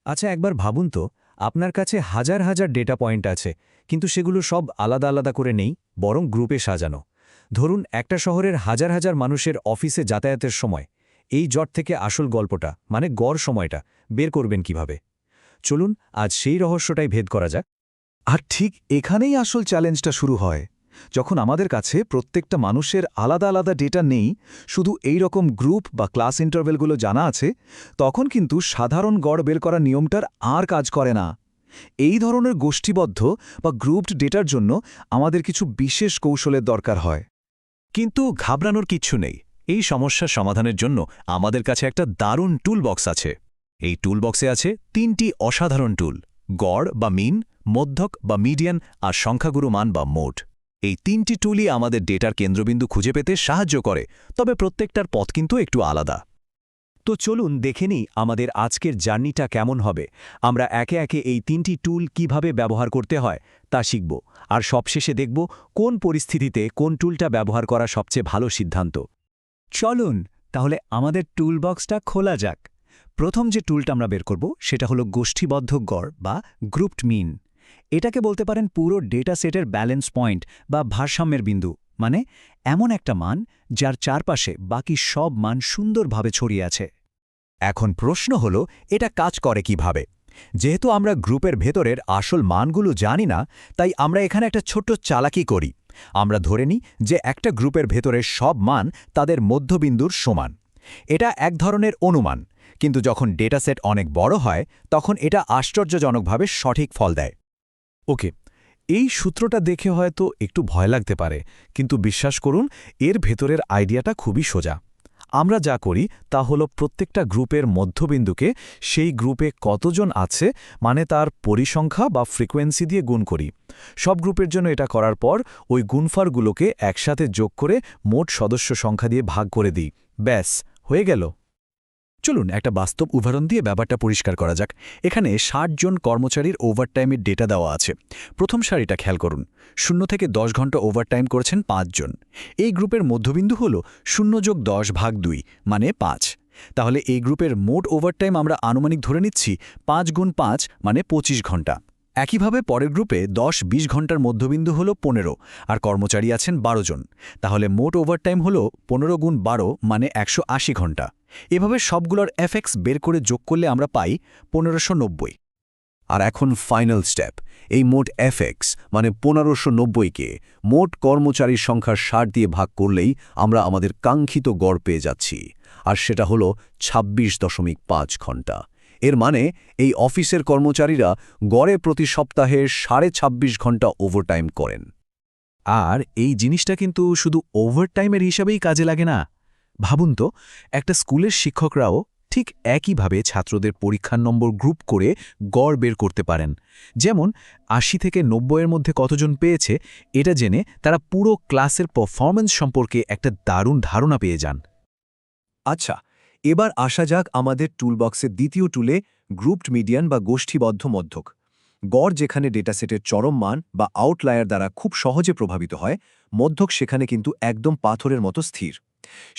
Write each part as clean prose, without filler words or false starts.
আচ্ছা একবার ভাবুন তো, আপনার কাছে হাজার হাজার ডেটা পয়েন্ট আছে, কিন্তু সেগুলো সব আলাদা আলাদা করে নেই, বরং গ্রুপে সাজানো। ধরুন একটা শহরের হাজার হাজার মানুষের অফিসে যাতায়াতের সময় এই জট থেকে আসল গল্পটা মানে গড় সময়টা বের করবেন কিভাবে? চলুন আজ সেই রহস্যটাই ভেদ করা যাক। আর ঠিক এখানেই আসল চ্যালেঞ্জটা শুরু হয়, যখন আমাদের কাছে প্রত্যেকটা মানুষের আলাদা আলাদা ডেটা নেই, শুধু এই রকম গ্রুপ বা ক্লাস ইন্টারভেলগুলো জানা আছে, তখন কিন্তু সাধারণ গড় বের করার নিয়মটার আর কাজ করে না। এই ধরনের গোষ্ঠীবদ্ধ বা গ্রুপড ডেটার জন্য আমাদের কিছু বিশেষ কৌশলের দরকার হয়। কিন্তু ঘাবড়ানোর কিচ্ছু নেই। এই সমস্যার সমাধানের জন্য আমাদের কাছে একটা দারুণ টুলবক্স আছে। এই টুলবক্সে আছে ৩টি অসাধারণ টুল: গড় বা মিন, মধ্যক বা মিডিয়ান, আর সংখ্যাগুরু মান বা মোড। এই ৩টি টুলই আমাদের ডেটার কেন্দ্রবিন্দু খুঁজে পেতে সাহায্য করে, তবে প্রত্যেকটার পথ কিন্তু একটু আলাদা। তো চলুন দেখে নিই আমাদের আজকের জার্নিটা কেমন হবে। আমরা একে একে এই ৩টি টুল কিভাবে ব্যবহার করতে হয় তা শিখব, আর সবশেষে দেখব কোন পরিস্থিতিতে কোন টুলটা ব্যবহার করা সবচেয়ে ভালো সিদ্ধান্ত। চলুন তাহলে আমাদের টুলবক্সটা খোলা যাক। প্রথম যে টুলটা আমরা বের করব সেটা হলো গোষ্ঠীবদ্ধ গড় বা গ্রুপড মিন। এটাকে বলতে পারেন পুরো ডেটা সেটের ব্যালেন্স পয়েন্ট বা ভারসাম্যের বিন্দু, মানে এমন একটা মান যার চারপাশে বাকি সব মান সুন্দরভাবে ছড়িয়ে আছে। এখন প্রশ্ন হলো, এটা কাজ করে কিভাবে? যেহেতু আমরা গ্রুপের ভেতরের আসল মানগুলো জানি না, তাই আমরা এখানে একটা ছোট্ট চালাকি করি। আমরা ধরে নিই যে একটা গ্রুপের ভেতরের সব মান তাদের মধ্যবিন্দুর সমান। এটা এক ধরনের অনুমান, কিন্তু যখন ডেটা সেট অনেক বড় হয় তখন এটা আশ্চর্যজনকভাবে সঠিক ফল দেয়। ওকে, এই সূত্রটা দেখে হয়তো একটু ভয় লাগতে পারে, কিন্তু বিশ্বাস করুন, এর ভেতরের আইডিয়াটা খুবই সোজা। আমরা যা করি তা হলো প্রত্যেকটা গ্রুপের মধ্যবিন্দুকে সেই গ্রুপে কতজন আছে মানে তার পরিসংখ্যা বা ফ্রিকোয়েন্সি দিয়ে গুণ করি। সব গ্রুপের জন্য এটা করার পর ওই গুণফারগুলোকে একসাথে যোগ করে মোট সদস্য সংখ্যা দিয়ে ভাগ করে দিই। ব্যাস, হয়ে গেল। চলুন একটা বাস্তব উদাহরণ দিয়ে ব্যাপারটা পরিষ্কার করা যাক। এখানে ৬০ জন কর্মচারীর ওভারটাইমের ডেটা দেওয়া আছে। প্রথম সারিটা খেয়াল করুন। ০ থেকে ১০ ঘন্টা ওভারটাইম করেছেন ৫ জন। এই গ্রুপের মধ্যবিন্দু হল ০+১০/২ মানে ৫। তাহলে এই গ্রুপের মোট ওভারটাইম আমরা আনুমানিক ধরে নিচ্ছি ৫×৫ মানে ২৫ ঘন্টা। একইভাবে পরের গ্রুপে ১০-২০ ঘন্টার মধ্যবিন্দু হল ১৫, আর কর্মচারী আছেন ১২ জন। তাহলে মোট ওভারটাইম হল ১৫×১২ মানে ১৮০ ঘন্টা। এভাবে সবগুলোর এফএক্স বের করে যোগ করলে আমরা পাই ১৫৯০। আর এখন ফাইনাল স্টেপ, এই মোট এফএক্স মানে ১৫৯০কে মোট কর্মচারীর সংখ্যার ৬০ দিয়ে ভাগ করলেই আমরা আমাদের কাঙ্ক্ষিত গড় পেয়ে যাচ্ছি, আর সেটা হলো ২৬.৫ ঘন্টা। এর মানে এই অফিসের কর্মচারীরা গড়ে প্রতি সপ্তাহে ২৬.৫ ঘন্টা ওভারটাইম করেন। আর এই জিনিসটা কিন্তু শুধু ওভারটাইমের হিসাবেই কাজে লাগে না। ভাবুন তো, একটা স্কুলের শিক্ষকরাও ঠিক একইভাবে ছাত্রদের পরীক্ষার নম্বর গ্রুপ করে গড় বের করতে পারেন। যেমন ৮০ থেকে ৯০-এর মধ্যে কতজন পেয়েছে এটা জেনে তারা পুরো ক্লাসের পারফরম্যান্স সম্পর্কে একটা দারুণ ধারণা পেয়ে যান। আচ্ছা, এবার আসা যাক আমাদের টুলবক্সের দ্বিতীয় টুলে, গ্রুপড মিডিয়ান বা গোষ্ঠীবদ্ধ মধ্যক। গড় যেখানে ডেটাসেটের চরম মান বা আউটলায়ার দ্বারা খুব সহজে প্রভাবিত হয়, মধ্যক সেখানে কিন্তু একদম পাথরের মতো স্থির।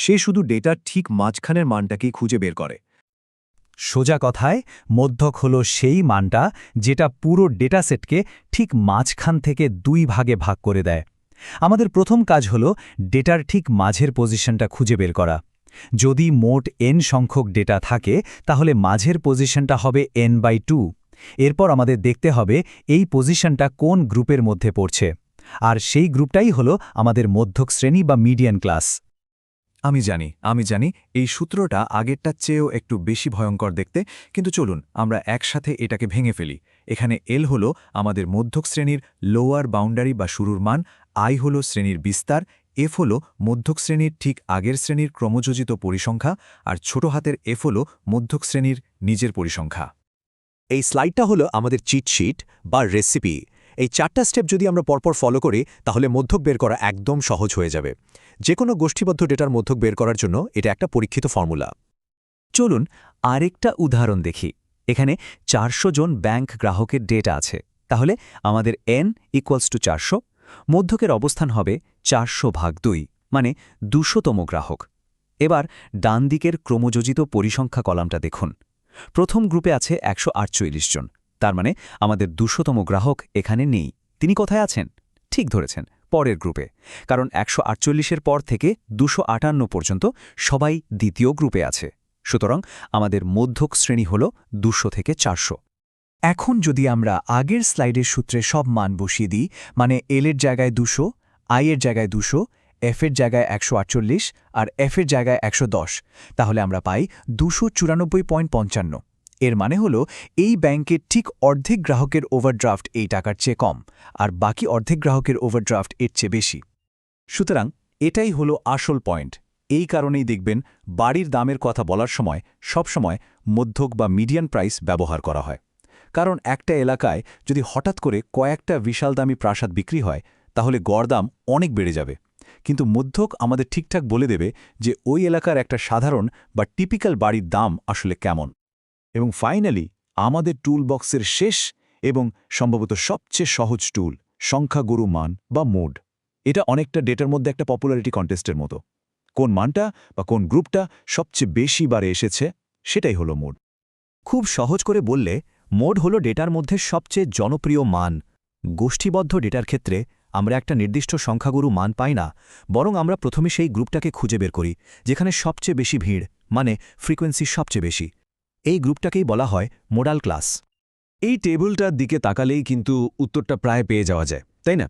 সে শুধু ডেটার ঠিক মাঝখানের মানটাকেই খুঁজে বের করে। সোজা কথায় মধ্যক হল সেই মানটা যেটা পুরো ডেটাসেটকে ঠিক মাঝখান থেকে ২ ভাগে ভাগ করে দেয়। আমাদের প্রথম কাজ হল ডেটার ঠিক মাঝের পজিশনটা খুঁজে বের করা। যদি মোট n সংখ্যক ডেটা থাকে তাহলে মাঝের পজিশনটা হবে n/2। এরপর আমাদের দেখতে হবে এই পজিশনটা কোন গ্রুপের মধ্যে পড়ছে, আর সেই গ্রুপটাই হল আমাদের মধ্যক শ্রেণী বা মিডিয়ান ক্লাস। আমি জানি এই সূত্রটা আগেরটার চেয়েও একটু বেশি ভয়ঙ্কর দেখতে, কিন্তু চলুন আমরা একসাথে এটাকে ভেঙে ফেলি। এখানে এল হল আমাদের মধ্যক শ্রেণীর লোয়ার বাউন্ডারি বা শুরুর মান, আই হল শ্রেণীর বিস্তার, এফ হল মধ্যক শ্রেণীর ঠিক আগের শ্রেণীর ক্রমযোজিত পরিসংখ্যা, আর ছোট হাতের এফ হল মধ্যক শ্রেণীর নিজের পরিসংখ্যা। এই স্লাইডটা হলো আমাদের চিটশিট বা রেসিপি। এই ৪টা স্টেপ যদি আমরা পরপর ফলো করি তাহলে মধ্যক বের করা একদম সহজ হয়ে যাবে। যে কোনো গোষ্ঠীবদ্ধ ডেটার মধ্যক বের করার জন্য এটা একটা পরীক্ষিত ফর্মুলা। চলুন আরেকটা উদাহরণ দেখি। এখানে ৪০০ জন ব্যাংক গ্রাহকের ডেটা আছে। তাহলে আমাদের n = ৪০০, মধ্যকের অবস্থান হবে ৪০০/২ মানে ২০০তম গ্রাহক। এবার ডান দিকের ক্রমযোজিত পরিসংখ্যা কলামটা দেখুন। প্রথম গ্রুপে আছে 148 জন, তার মানে আমাদের 200তম গ্রাহক এখানে নেই। তিনি কোথায় আছেন? ঠিক ধরেছেন, পরের গ্রুপে, কারণ 148-এর পর থেকে 258 পর্যন্ত সবাই দ্বিতীয় গ্রুপে আছে। সুতরাং আমাদের মধ্যক শ্রেণী হল 200 থেকে 400। এখন যদি আমরা আগের স্লাইডের সূত্রে সব মান বসিয়ে দিই, মানে এল এর জায়গায় 200, আই এর জায়গায় 200, এফ এর জায়গায় 148 আর এফ এর জায়গায় 110, তাহলে আমরা পাই 294.55। এর মানে হলো এই ব্যাংকের ঠিক অর্ধেক গ্রাহকের ওভারড্রাফট এই টাকার চেয়ে কম, আর বাকি অর্ধেক গ্রাহকের ওভারড্রাফট এর চেয়ে বেশি। সুতরাং এটাই হলো আসল পয়েন্ট। এই কারণেই দেখবেন বাড়ির দামের কথা বলার সময় সবসময় মধ্যক বা মিডিয়ান প্রাইস ব্যবহার করা হয়। কারণ একটা এলাকায় যদি হঠাৎ করে কয়েকটা বিশাল দামি প্রাসাদ বিক্রি হয়, তাহলে গড় দাম অনেক বেড়ে যাবে, কিন্তু মধ্যক আমাদের ঠিকঠাক বলে দেবে যে ওই এলাকার একটা সাধারণ বা টিপিক্যাল বাড়ির দাম আসলে কেমন। এবং ফাইনালি আমাদের টুল বক্সের শেষ এবং সম্ভবত সবচেয়ে সহজ টুল, সংখ্যাগুরু মান বা মোড। এটা অনেকটা ডেটার মধ্যে একটা পপুলারিটি কন্টেস্টের মতো। কোন মানটা বা কোন গ্রুপটা সবচেয়ে বেশি বারে এসেছে, সেটাই হলো মোড। খুব সহজ করে বললে, মোড হলো ডেটার মধ্যে সবচেয়ে জনপ্রিয় মান। গোষ্ঠীবদ্ধ ডেটার ক্ষেত্রে আমরা একটা নির্দিষ্ট সংখ্যাগুরু মান পাই না, বরং আমরা প্রথমে সেই গ্রুপটাকে খুঁজে বের করি যেখানে সবচেয়ে বেশি ভিড়, মানে ফ্রিকোয়েন্সি সবচেয়ে বেশি। এই গ্রুপটাকেই বলা হয় মোডাল ক্লাস। এই টেবিলটার দিকে তাকালেই কিন্তু উত্তরটা প্রায় পেয়ে যাওয়া যায়, তাই না?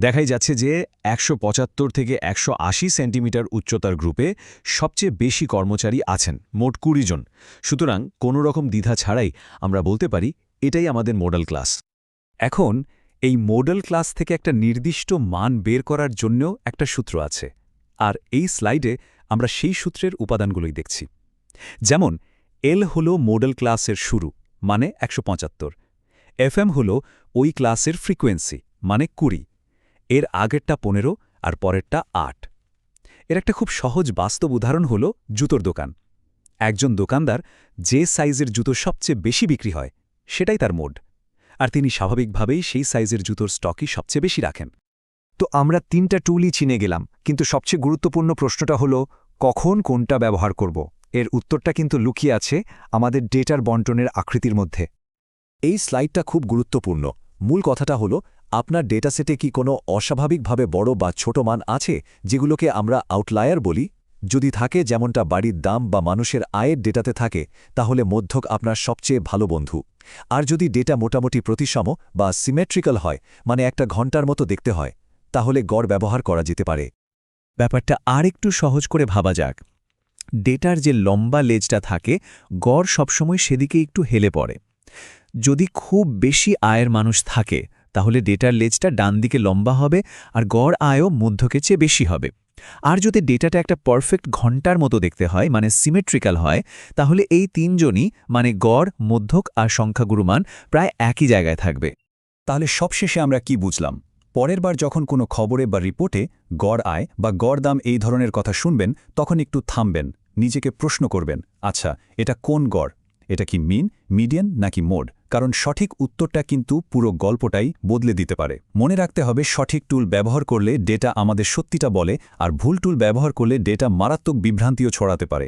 দেখাই যাচ্ছে যে 175 থেকে 180 সেন্টিমিটার উচ্চতার গ্রুপে সবচেয়ে বেশি কর্মচারী আছেন, মোট 20 জন। সুতরাং কোনো রকম দ্বিধা ছাড়াই আমরা বলতে পারি এটাই আমাদের মডেল ক্লাস। এখন এই মডেল ক্লাস থেকে একটা নির্দিষ্ট মান বের করার জন্যও একটা সূত্র আছে, আর এই স্লাইডে আমরা সেই সূত্রের উপাদানগুলোই দেখছি। যেমন এল হল মডেল ক্লাসের শুরু, মানে 175, এফএম হল ওই ক্লাসের ফ্রিকোয়েন্সি, মানে 20, এর আগেরটা 15 আর পরেরটা 8। এর একটা খুব সহজ বাস্তব উদাহরণ হল জুতোর দোকান। একজন দোকানদার যে সাইজের জুতো সবচেয়ে বেশি বিক্রি হয় সেটাই তার মোড, আর তিনি স্বাভাবিকভাবেই সেই সাইজের জুতোর স্টকই সবচেয়ে বেশি রাখেন। তো আমরা 3টা টুলই চিনে গেলাম, কিন্তু সবচেয়ে গুরুত্বপূর্ণ প্রশ্নটা হলো কখন কোনটা ব্যবহার করব। এর উত্তরটা কিন্তু লুকিয়ে আছে আমাদের ডেটার বন্টনের আকৃতির মধ্যে। এই স্লাইডটা খুব গুরুত্বপূর্ণ। মূল কথাটা হলো, আপনার ডেটাসেটে কি কোনো অস্বাভাবিকভাবে বড় বা ছোট মান আছে যেগুলোকে আমরা আউটলায়ার বলি? যদি থাকে, যেমনটা বাড়ির দাম বা মানুষের আয়ের ডেটাতে থাকে, তাহলে মধ্যক আপনার সবচেয়ে ভালো বন্ধু। আর যদি ডেটা মোটামুটি প্রতিসম বা সিমেট্রিক্যাল হয়, মানে একটা ঘন্টার মতো দেখতে হয়, তাহলে গড় ব্যবহার করা যেতে পারে। ব্যাপারটা আর একটু সহজ করে ভাবা যাক। ডেটার যে লম্বা লেজটা থাকে, গড় সবসময় সেদিকে একটু হেলে পড়ে। যদি খুব বেশি আয়ের মানুষ থাকে, তাহলে ডেটার লেজটা ডান দিকে লম্বা হবে আর গড় আয়ও মধ্যকের চেয়ে বেশি হবে। আর যদি ডেটাটা একটা পারফেক্ট ঘন্টার মতো দেখতে হয়, মানে সিমেট্রিক্যাল হয়, তাহলে এই তিনজনই, মানে গড়, মধ্যক আর সংখ্যাগুরু মান, প্রায় একই জায়গায় থাকবে। তাহলে সবশেষে আমরা কি বুঝলাম? পরের বার যখন কোনো খবরে বা রিপোর্টে গড় আয় বা গড় দাম এই ধরনের কথা শুনবেন, তখন একটু থামবেন, নিজেকে প্রশ্ন করবেন, আচ্ছা, এটা কোন গড়? এটা কি মিন, মিডিয়ান নাকি মোড? কারণ সঠিক উত্তরটা কিন্তু পুরো গল্পটাই বদলে দিতে পারে। মনে রাখতে হবে, সঠিক টুল ব্যবহার করলে ডেটা আমাদের সত্যিটা বলে, আর ভুল টুল ব্যবহার করলে ডেটা মারাত্মক বিভ্রান্তিও ছড়াতে পারে।